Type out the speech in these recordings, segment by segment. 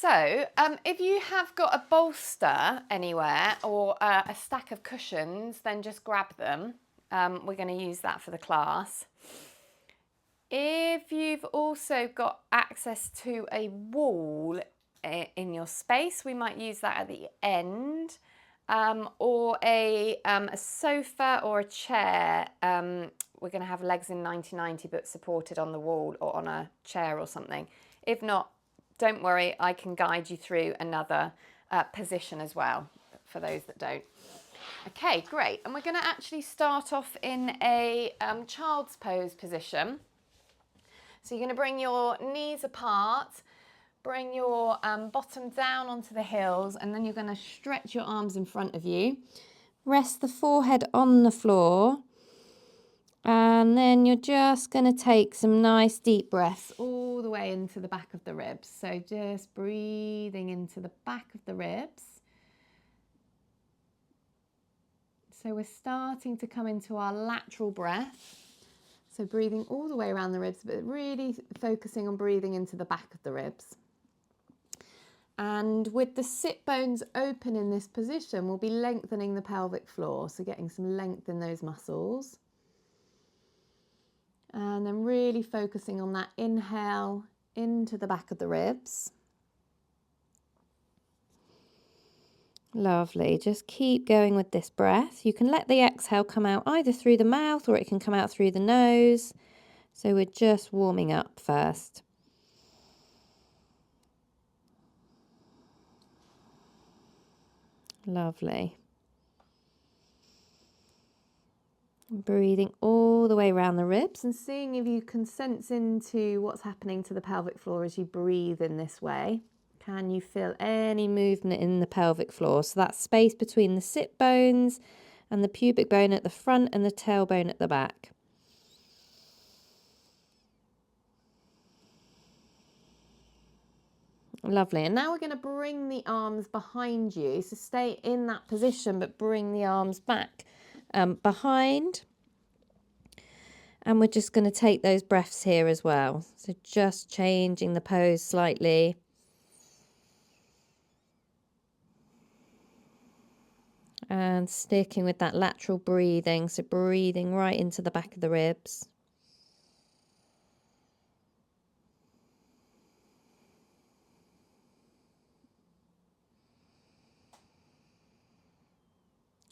So if you have got a bolster anywhere or a stack of cushions, then just grab them. We're going to use that for the class. If you've also got access to a wall in your space, we might use that at the end, or a sofa or a chair. We're going to have legs in 90-90 but supported on the wall or on a chair or something. If not, don't worry, I can guide you through another position as well for those that don't. Okay, great. And we're going to actually start off in a child's pose position. So you're going to bring your knees apart, bring your bottom down onto the heels, and then you're going to stretch your arms in front of you. Rest the forehead on the floor, and then you're just going to take some nice deep breaths all the way into the back of the ribs. So just breathing into the back of the ribs. So we're starting to come into our lateral breath. So breathing all the way around the ribs, but really focusing on breathing into the back of the ribs. And with the sit bones open in this position, we'll be lengthening the pelvic floor. So getting some length in those muscles. And then really focusing on that inhale into the back of the ribs. Lovely. Just keep going with this breath. You can let the exhale come out either through the mouth or it can come out through the nose. So we're just warming up first. Lovely. Breathing all the way around the ribs and seeing if you can sense into what's happening to the pelvic floor as you breathe in this way. Can you feel any movement in the pelvic floor? So that space between the sit bones and the pubic bone at the front and the tailbone at the back. Lovely. And now we're going to bring the arms behind you. So stay in that position, but bring the arms back behind. And we're just going to take those breaths here as well. So just changing the pose slightly. And sticking with that lateral breathing. So breathing right into the back of the ribs.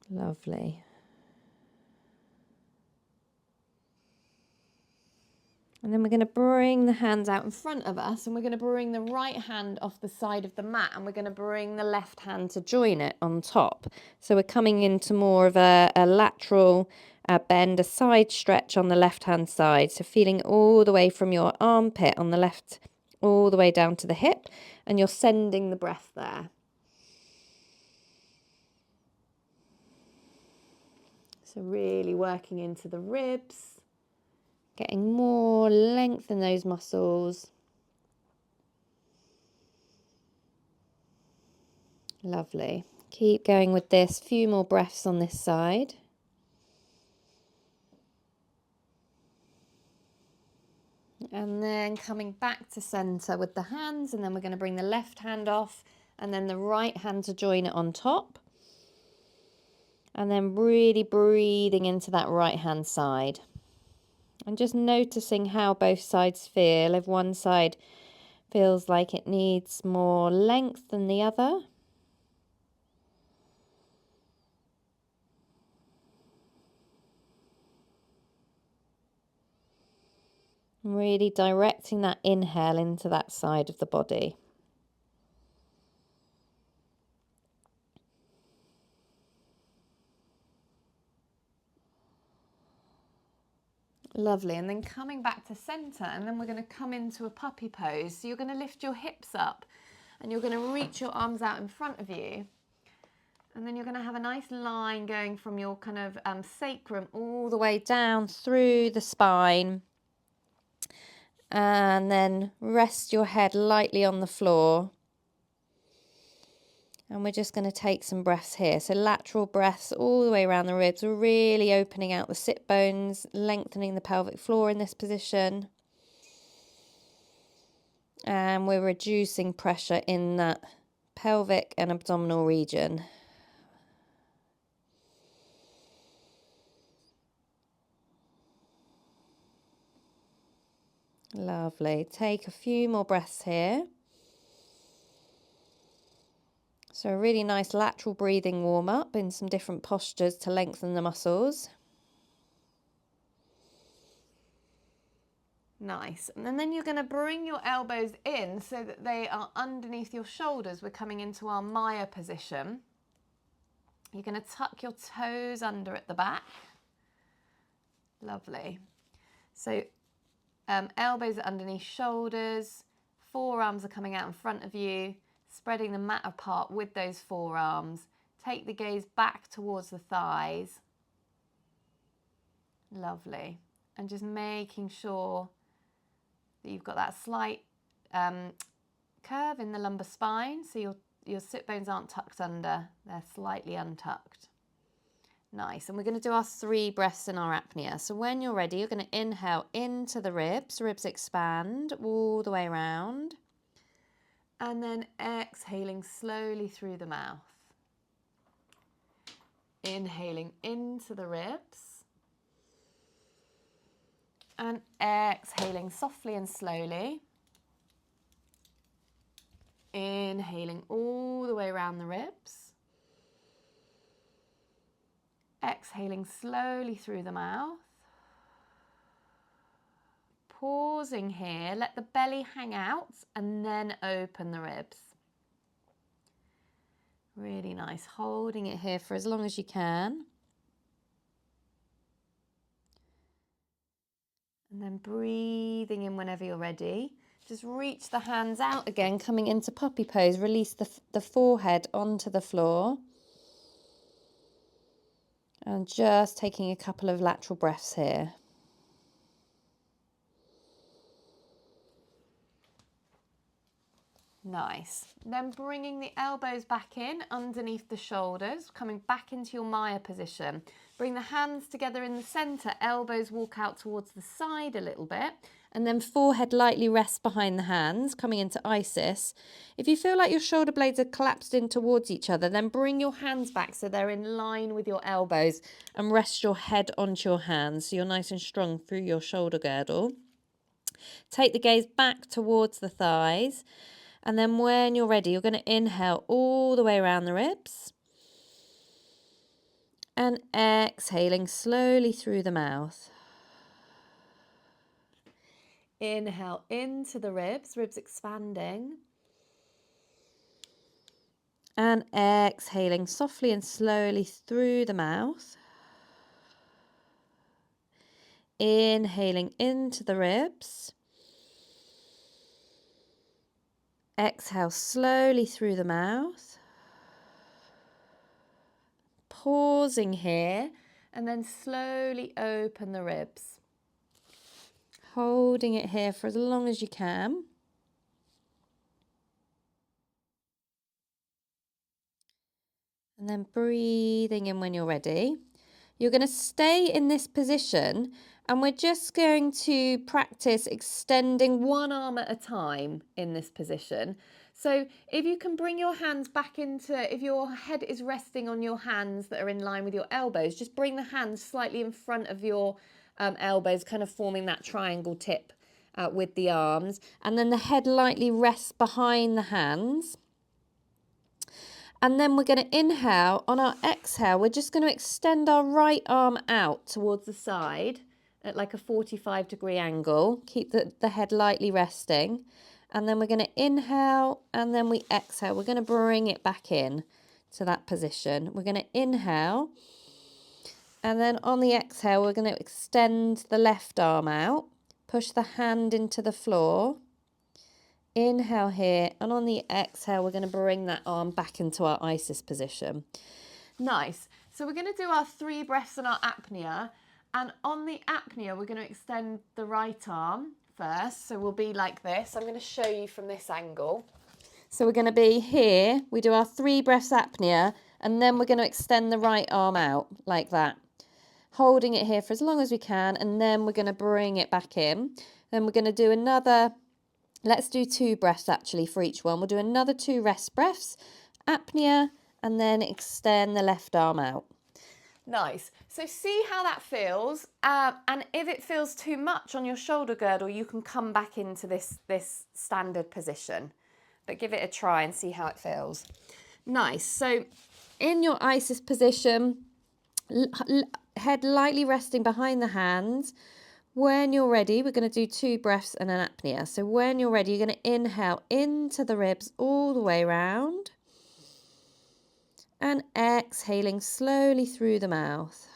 Lovely. And then we're going to bring the hands out in front of us and we're going to bring the right hand off the side of the mat and we're going to bring the left hand to join it on top. So we're coming into more of a lateral bend, a side stretch on the left hand side. So feeling all the way from your armpit on the left, all the way down to the hip, and you're sending the breath there. So really working into the ribs. Getting more length in those muscles. Lovely. Keep going with this. Few more breaths on this side. And then coming back to center with the hands, and then we're going to bring the left hand off and then the right hand to join it on top. And then really breathing into that right hand side. And just noticing how both sides feel. If one side feels like it needs more length than the other. Really directing that inhale into that side of the body. Lovely, and then coming back to center, and then we're going to come into a puppy pose. So you're going to lift your hips up and you're going to reach your arms out in front of you. And then you're going to have a nice line going from your kind of sacrum all the way down through the spine. And then rest your head lightly on the floor. And we're just going to take some breaths here. So lateral breaths all the way around the ribs. We're really opening out the sit bones, lengthening the pelvic floor in this position. And we're reducing pressure in that pelvic and abdominal region. Lovely. Take a few more breaths here. So a really nice lateral breathing warm up in some different postures to lengthen the muscles. Nice. And then you're going to bring your elbows in so that they are underneath your shoulders. We're coming into our Maya position. You're going to tuck your toes under at the back. Lovely. So elbows are underneath shoulders, forearms are coming out in front of you, spreading the mat apart with those forearms. Take the gaze back towards the thighs. Lovely. And just making sure that you've got that slight curve in the lumbar spine, so your sit bones aren't tucked under, they're slightly untucked. Nice. And we're going to do our 3 breaths in our apnea. So when you're ready, you're going to inhale into the ribs expand all the way around, and then exhaling slowly through the mouth. Inhaling into the ribs and exhaling softly and slowly. Inhaling all the way around the ribs. Exhaling slowly through the mouth. Pausing here, let the belly hang out and then open the ribs. Really nice, holding it here for as long as you can. And then breathing in whenever you're ready. Just reach the hands out again, coming into puppy pose. Release the forehead onto the floor. And just taking a couple of lateral breaths here. Nice. Then bringing the elbows back in underneath the shoulders, coming back into your Maya position. Bring the hands together in the center, elbows walk out towards the side a little bit, and then forehead lightly rests behind the hands, coming into Isis. If you feel like your shoulder blades are collapsed in towards each other, then bring your hands back so they're in line with your elbows and rest your head onto your hands so you're nice and strong through your shoulder girdle. Take the gaze back towards the thighs. And then when you're ready, you're going to inhale all the way around the ribs. And exhaling slowly through the mouth. Inhale into the ribs expanding. And exhaling softly and slowly through the mouth. Inhaling into the ribs. Exhale slowly through the mouth. Pausing here and then slowly open the ribs. Holding it here for as long as you can. And then breathing in when you're ready. You're going to stay in this position and we're just going to practice extending one arm at a time in this position. So if you can bring your hands back into, if your head is resting on your hands that are in line with your elbows, just bring the hands slightly in front of your elbows, kind of forming that triangle tip with the arms. And then the head lightly rests behind the hands. And then we're going to inhale. On our exhale, we're just going to extend our right arm out towards the side at like a 45-degree angle. Keep the head lightly resting. And then we're going to inhale and then we exhale. We're going to bring it back in to that position. We're going to inhale. And then on the exhale, we're going to extend the left arm out. Push the hand into the floor. Inhale here, and on the exhale, we're going to bring that arm back into our Isis position. Nice. So we're going to do our 3 breaths in our apnea, and on the apnea, we're going to extend the right arm first. So we'll be like this. I'm going to show you from this angle. So we're going to be here. We do our 3 breaths apnea, and then we're going to extend the right arm out like that. Holding it here for as long as we can, and then we're going to bring it back in. Then we're going to do another Let's do 2 breaths actually for each one. We'll do another 2 rest breaths, apnea, and then extend the left arm out. Nice. So see how that feels, and if it feels too much on your shoulder girdle, you can come back into this standard position, but give it a try and see how it feels. Nice. So in your Isis position, head lightly resting behind the hands. When you're ready, we're going to do 2 breaths and an apnea. So when you're ready, you're going to inhale into the ribs all the way around and exhaling slowly through the mouth.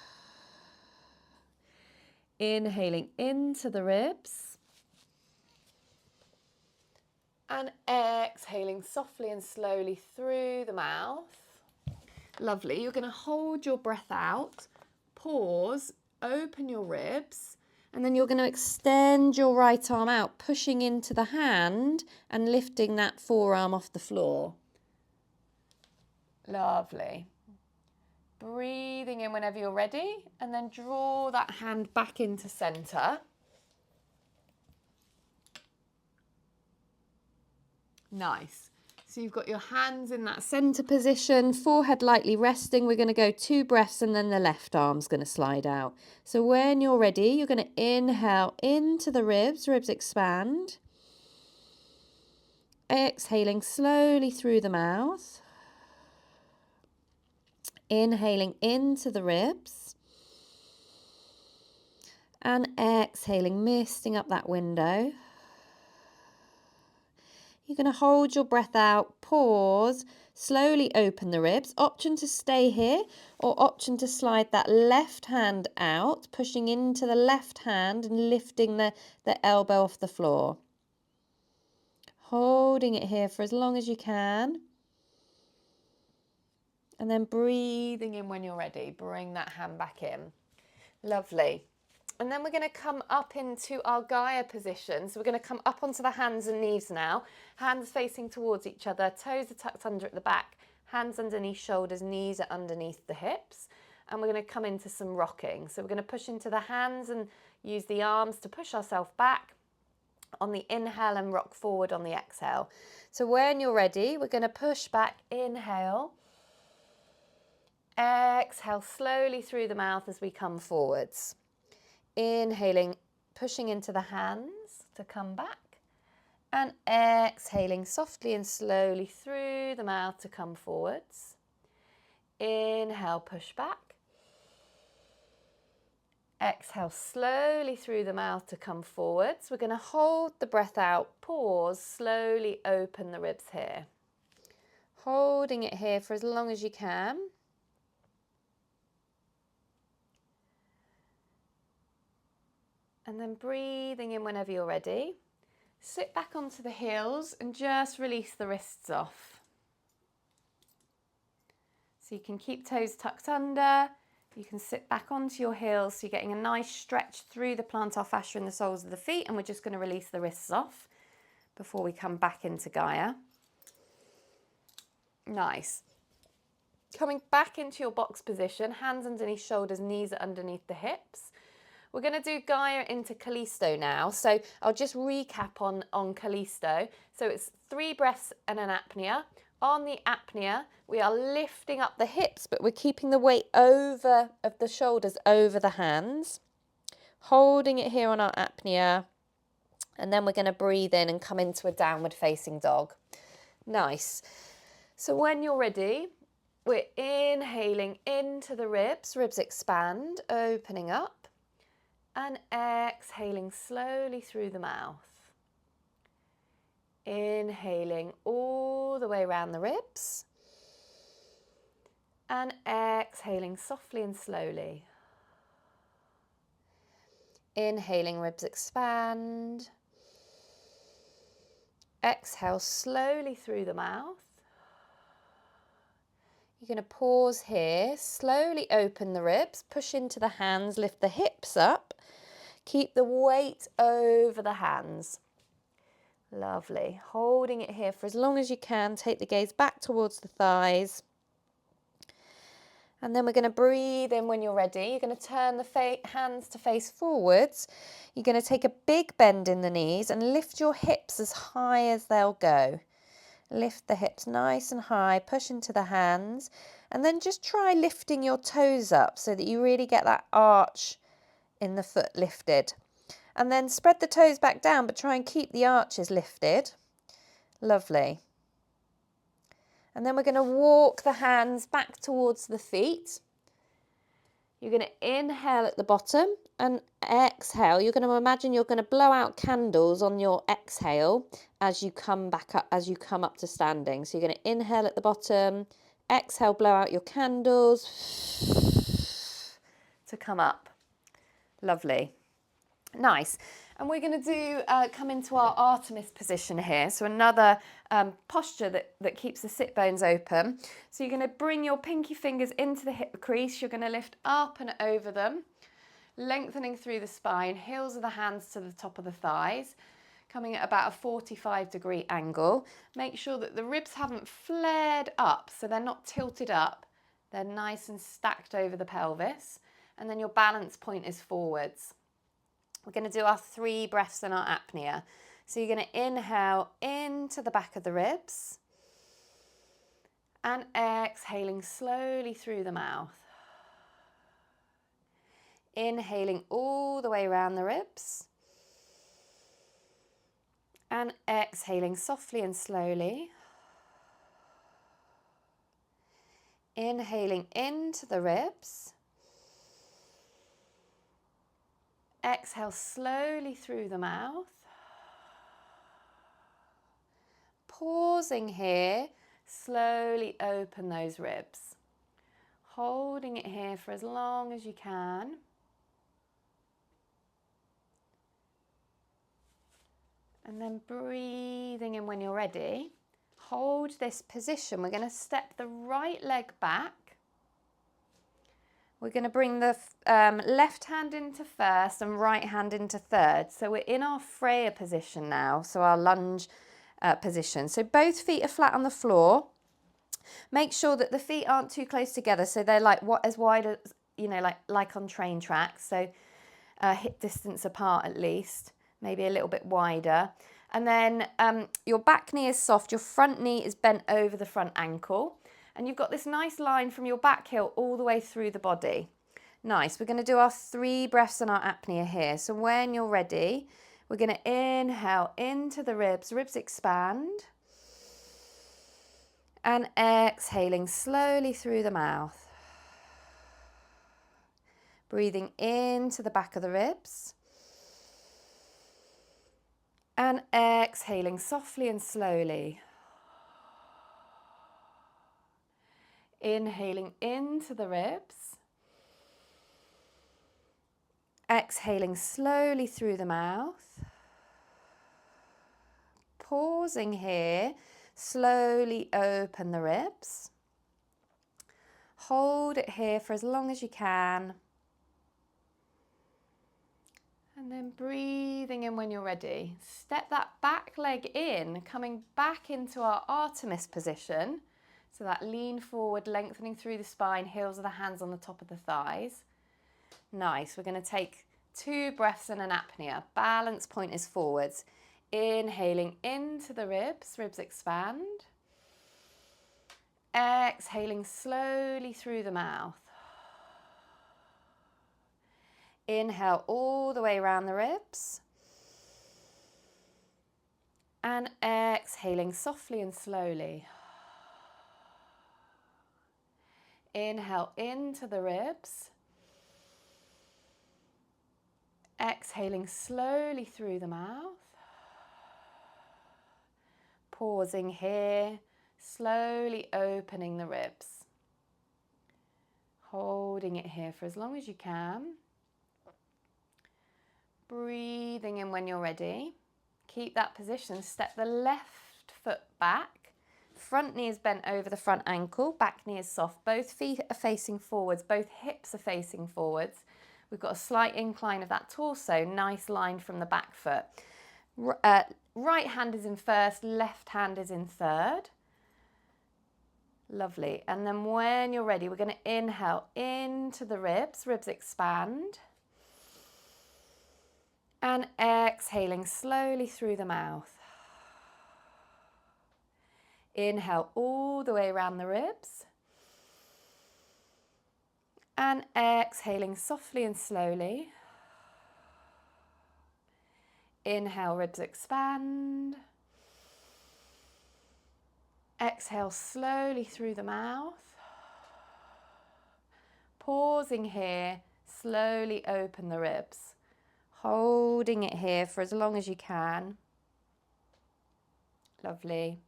Inhaling into the ribs and exhaling softly and slowly through the mouth. Lovely. You're going to hold your breath out, pause, open your ribs, and then you're going to extend your right arm out, pushing into the hand and lifting that forearm off the floor. Lovely. Breathing in whenever you're ready, and then draw that hand back into center. Nice. So you've got your hands in that center position, forehead lightly resting. We're going to go 2 breaths and then the left arm's going to slide out. So when you're ready, you're going to inhale into the ribs, ribs expand. Exhaling slowly through the mouth. Inhaling into the ribs. And exhaling, misting up that window. You're going to hold your breath out, pause, slowly open the ribs. Option to stay here or option to slide that left hand out, pushing into the left hand and lifting the elbow off the floor. Holding it here for as long as you can. And then breathing in when you're ready. Bring that hand back in. Lovely. And then we're going to come up into our Gaia position. So we're going to come up onto the hands and knees now. Hands facing towards each other. Toes are tucked under at the back. Hands underneath shoulders. Knees are underneath the hips. And we're going to come into some rocking. So we're going to push into the hands and use the arms to push ourselves back on the inhale and rock forward on the exhale. So when you're ready, we're going to push back. Inhale. Exhale slowly through the mouth as we come forwards. Inhaling, pushing into the hands to come back, and exhaling softly and slowly through the mouth to come forwards. Inhale, push back. Exhale slowly through the mouth to come forwards. We're going to hold the breath out, pause, slowly open the ribs here. Holding it here for as long as you can. And then breathing in whenever you're ready. Sit back onto the heels and just release the wrists off. So you can keep toes tucked under. You can sit back onto your heels so you're getting a nice stretch through the plantar fascia and the soles of the feet, and we're just going to release the wrists off before we come back into Gaia. Nice. Coming back into your box position, hands underneath shoulders, knees are underneath the hips. We're going to do Gaia into Callisto now. So I'll just recap on Callisto. So it's 3 breaths and an apnea. On the apnea, we are lifting up the hips, but we're keeping the weight of the shoulders over the hands. Holding it here on our apnea. And then we're going to breathe in and come into a downward facing dog. Nice. So when you're ready, we're inhaling into the ribs. Ribs expand, opening up. And exhaling slowly through the mouth. Inhaling all the way around the ribs. And exhaling softly and slowly. Inhaling, ribs expand. Exhale slowly through the mouth. You're going to pause here, slowly open the ribs, push into the hands, lift the hips up. Keep the weight over the hands. Lovely. Holding it here for as long as you can. Take the gaze back towards the thighs. And then we're going to breathe in when you're ready. You're going to turn the hands to face forwards. You're going to take a big bend in the knees and lift your hips as high as they'll go. Lift the hips nice and high, push into the hands, and then just try lifting your toes up so that you really get that arch in the foot lifted. And then spread the toes back down, but try and keep the arches lifted. Lovely. And then we're going to walk the hands back towards the feet. You're going to inhale at the bottom and exhale. You're going to imagine you're going to blow out candles on your exhale as you come back up, as you come up to standing. So you're going to inhale at the bottom, exhale, blow out your candles to come up. Lovely. Nice. And we're going to do come into our Artemis position here. So another posture that keeps the sit bones open. So you're going to bring your pinky fingers into the hip crease. You're going to lift up and over them, lengthening through the spine, heels of the hands to the top of the thighs, coming at about a 45-degree angle. Make sure that the ribs haven't flared up, so they're not tilted up. They're nice and stacked over the pelvis. And then your balance point is forwards. We're going to do our 3 breaths in our apnea. So you're going to inhale into the back of the ribs and exhaling slowly through the mouth. Inhaling all the way around the ribs and exhaling softly and slowly. Inhaling into the ribs. Exhale slowly through the mouth. Pausing here, slowly open those ribs. Holding it here for as long as you can. And then breathing in when you're ready. Hold this position. We're going to step the right leg back. We're going to bring the left hand into first and right hand into third. So we're in our Freya position now, so our lunge position. So both feet are flat on the floor. Make sure that the feet aren't too close together, so they're like as wide as, you know, like on train tracks. So hip distance apart at least, maybe a little bit wider. And then your back knee is soft, your front knee is bent over the front ankle. And you've got this nice line from your back heel all the way through the body. Nice. We're going to do our 3 breaths in our apnea here. So when you're ready, we're going to inhale into the ribs. Ribs expand. And exhaling slowly through the mouth. Breathing into the back of the ribs. And exhaling softly and slowly. Inhaling into the ribs. Exhaling slowly through the mouth. Pausing here, slowly open the ribs. Hold it here for as long as you can. And then breathing in when you're ready. Step that back leg in, coming back into our Artemis position. So that lean forward, lengthening through the spine, heels of the hands on the top of the thighs. Nice. We're going to take 2 breaths in an apnea. Balance point is forwards. Inhaling into the ribs, ribs expand. Exhaling slowly through the mouth. Inhale all the way around the ribs. And exhaling softly and slowly. Inhale into the ribs. Exhaling slowly through the mouth. Pausing here, slowly opening the ribs. Holding it here for as long as you can. Breathing in when you're ready. Keep that position. Step the left foot back. Front knee is bent over the front ankle. Back knee is soft. Both feet are facing forwards. Both hips are facing forwards. We've got a slight incline of that torso. Nice line from the back foot. Right hand is in first. Left hand is in third. Lovely. And then when you're ready, we're going to inhale into the ribs. Ribs expand. And exhaling slowly through the mouth. Inhale all the way around the ribs. And exhaling softly and slowly. Inhale, ribs expand. Exhale slowly through the mouth. Pausing here, slowly open the ribs. Holding it here for as long as you can. Lovely.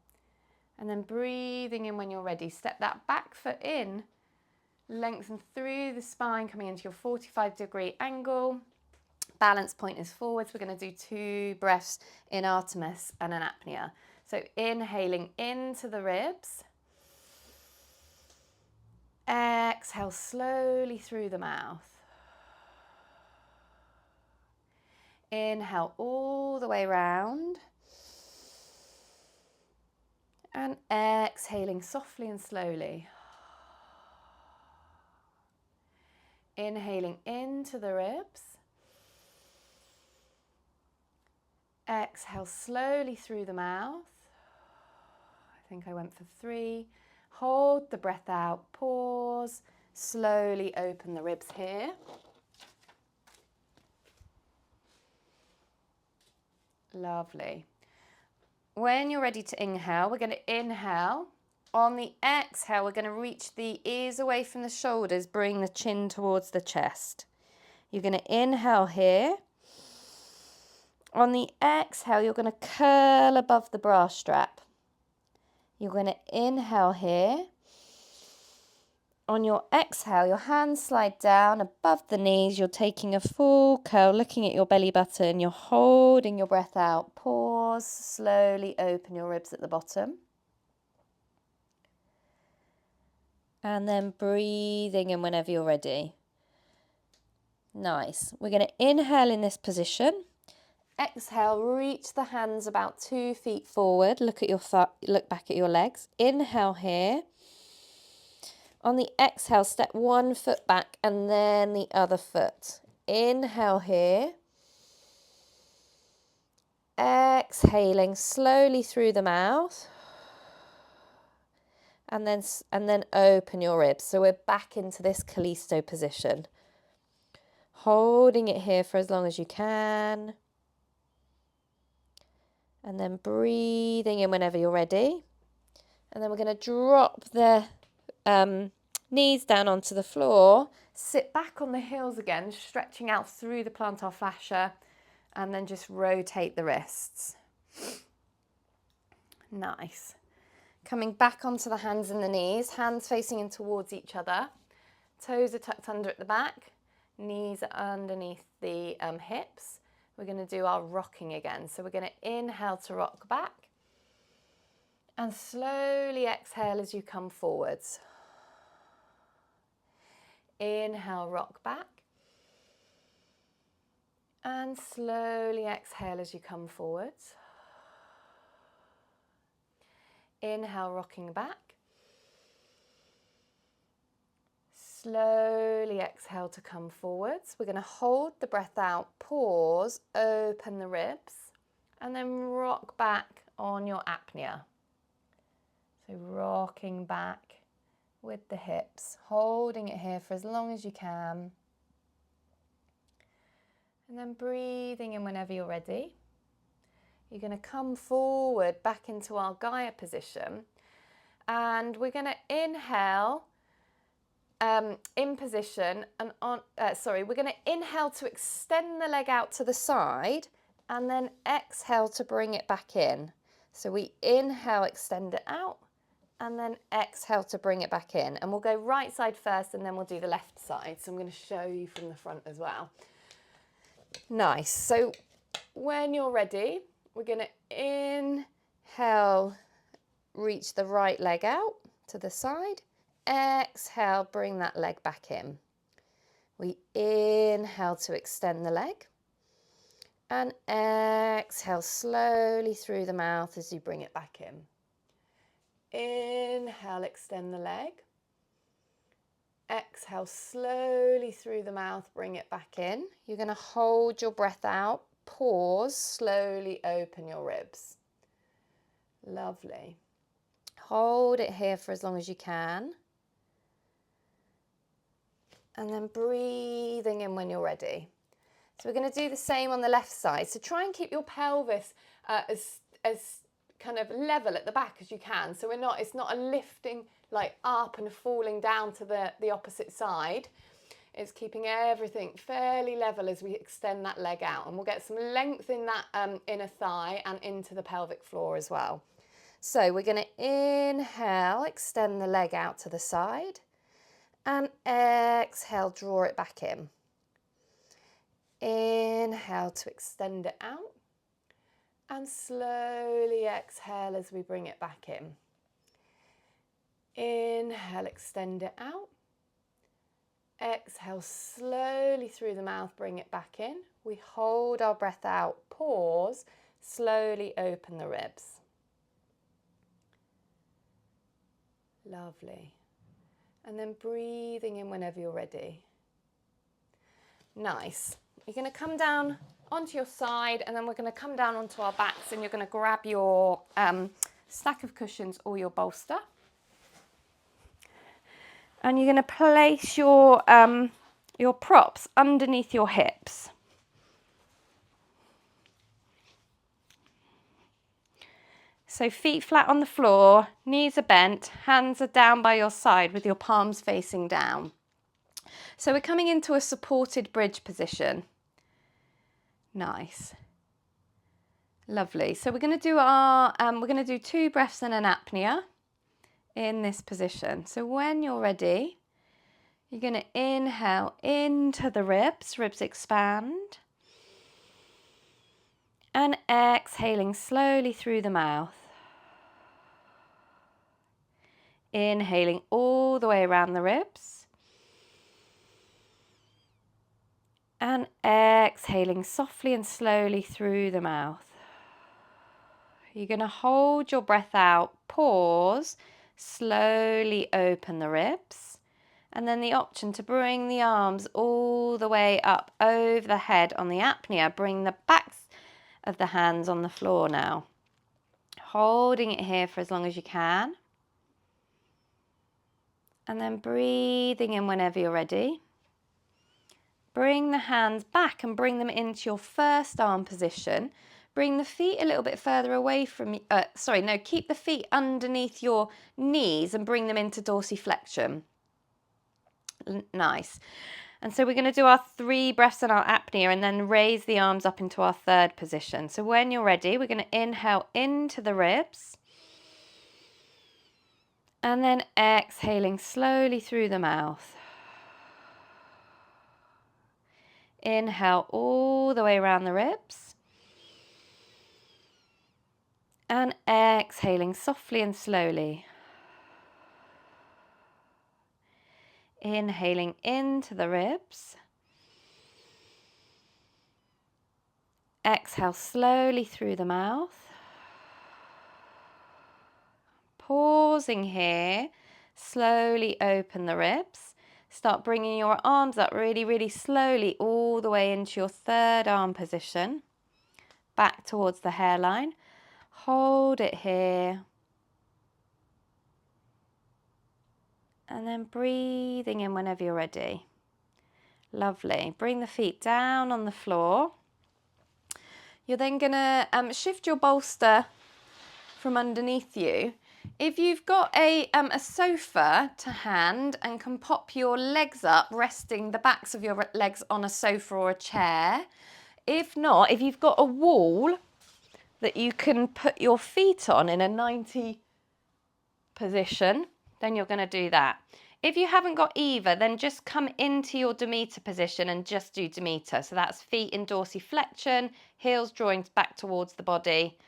And then breathing in when you're ready. Step that back foot in. Lengthen through the spine, coming into your 45-degree angle. Balance point is forwards. We're going to do 2 breaths in Artemis and an apnea. So inhaling into the ribs. Exhale slowly through the mouth. Inhale all the way round. And exhaling softly and slowly. Inhaling into the ribs. Exhale slowly through the mouth. I think I went for 3. Hold the breath out, pause, slowly open the ribs here. Lovely. When you're ready to inhale, we're going to inhale. On the exhale, we're going to reach the ears away from the shoulders, bring the chin towards the chest. You're going to inhale here. On the exhale, you're going to curl above the bra strap. You're going to inhale here. On your exhale, your hands slide down above the knees. You're taking a full curl, looking at your belly button. You're holding your breath out. Pause, slowly open your ribs at the bottom. And then breathing in whenever you're ready. Nice. We're going to inhale in this position. Exhale, reach the hands about 2 feet forward. Look back at your legs. Inhale here. On the exhale, step 1 foot back and then the other foot. Inhale here. Exhaling slowly through the mouth. And then open your ribs. So we're back into this Callisto position. Holding it here for as long as you can. And then breathing in whenever you're ready. And then we're going to drop the knees down onto the floor. Sit back on the heels again, stretching out through the plantar fascia. And then just rotate the wrists. Nice. Coming back onto the hands and the knees, hands facing in towards each other. Toes are tucked under at the back. Knees are underneath the hips. We're going to do our rocking again. So we're going to inhale to rock back. And slowly exhale as you come forwards. Inhale, rock back. And slowly exhale as you come forwards. Inhale, rocking back. Slowly exhale to come forwards. We're going to hold the breath out, pause, open the ribs, and then rock back on your apnea. So rocking back with the hips, holding it here for as long as you can. And then breathing in whenever you're ready. You're going to come forward back into our Gaia position. And we're going to inhale in position. And we're going to inhale to extend the leg out to the side. And then exhale to bring it back in. So we inhale, extend it out. And then exhale to bring it back in. And we'll go right side first and then we'll do the left side. So I'm going to show you from the front as well. Nice. So when you're ready, we're going to inhale, reach the right leg out to the side. Exhale, bring that leg back in. We inhale to extend the leg. And exhale slowly through the mouth as you bring it back in. Inhale Inhale, extend the leg. Exhale slowly through the mouth, bring it back in. You're going to hold your breath out, pause, slowly open your ribs. Lovely. Hold it here for as long as you can. And then breathing in when you're ready. So we're going to do the same on the left side. So try and keep your pelvis as kind of level at the back as you can. So it's not a lifting like up and falling down to the opposite side. It's keeping everything fairly level as we extend that leg out. And we'll get some length in that inner thigh and into the pelvic floor as well. So we're going to inhale, extend the leg out to the side. And exhale, draw it back in. Inhale to extend it out. And slowly exhale as we bring it back in. Inhale, extend it out. Exhale slowly through the mouth, bring it back in. We hold our breath out, pause, slowly open the ribs. Lovely. And then breathing in whenever you're ready. Nice. You're going to come down onto your side, and then we're going to come down onto our backs, and you're going to grab your stack of cushions or your bolster. And you're going to place your props underneath your hips. So feet flat on the floor, knees are bent, hands are down by your side with your palms facing down. So we're coming into a supported bridge position. Nice. Lovely. So we're going to do 2 breaths and an apnea in this position. So when you're ready, you're going to inhale into the ribs expand. And exhaling slowly through the mouth. Inhaling all the way around the ribs. And exhaling softly and slowly through the mouth. You're going to hold your breath out, pause, slowly open the ribs. And then the option to bring the arms all the way up over the head on the apnea. Bring the backs of the hands on the floor now. Holding it here for as long as you can. And then breathing in whenever you're ready. Bring the hands back and bring them into your first arm position. Bring the feet a little bit further away from you. Keep the feet underneath your knees and bring them into dorsiflexion. Nice. And so we're going to do our 3 breaths and our apnea and then raise the arms up into our third position. So when you're ready, we're going to inhale into the ribs. And then exhaling slowly through the mouth. Inhale all the way around the ribs. And exhaling softly and slowly. Inhaling into the ribs. Exhale slowly through the mouth. Pausing here, slowly open the ribs. Start bringing your arms up really, really slowly all the way into your third arm position. Back towards the hairline. Hold it here. And then breathing in whenever you're ready. Lovely. Bring the feet down on the floor. You're then going to shift your bolster from underneath you. If you've got a sofa to hand and can pop your legs up, resting the backs of your legs on a sofa or a chair. If not, if you've got a wall that you can put your feet on in a 90 position, then you're going to do that. If you haven't got either, then just come into your Demeter position and just do Demeter. So that's feet in dorsiflexion, heels drawing back towards the body,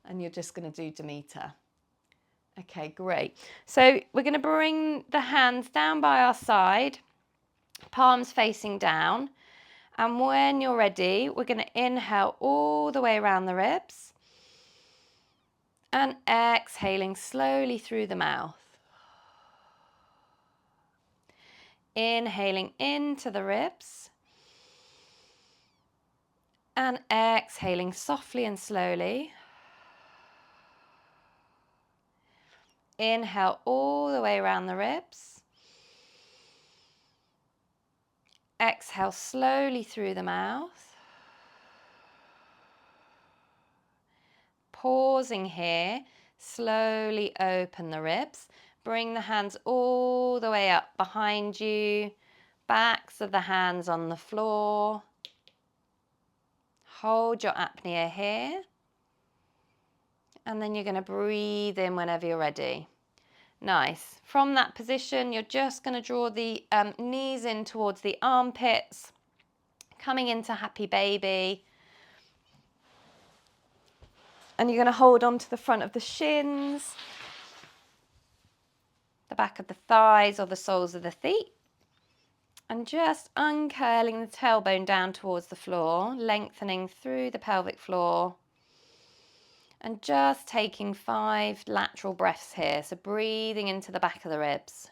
and you're just going to do Demeter. Okay, great. So we're going to bring the hands down by our side, palms facing down. And when you're ready, we're going to inhale all the way around the ribs. And exhaling slowly through the mouth. Inhaling into the ribs. And exhaling softly and slowly. Inhale all the way around the ribs. Exhale slowly through the mouth. Pausing here, slowly open the ribs. Bring the hands all the way up behind you. Backs of the hands on the floor. Hold your apnea here. And then you're going to breathe in whenever you're ready. Nice. From that position, you're just going to draw the knees in towards the armpits, coming into happy baby. And you're going to hold on to the front of the shins, the back of the thighs or the soles of the feet. And just uncurling the tailbone down towards the floor, lengthening through the pelvic floor. And just taking 5 lateral breaths here. So breathing into the back of the ribs.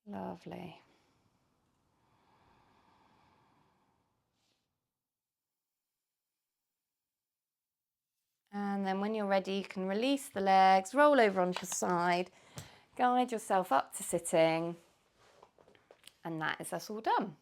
Lovely. And then when you're ready, you can release the legs, roll over onto your side, guide yourself up to sitting. And that is us all done.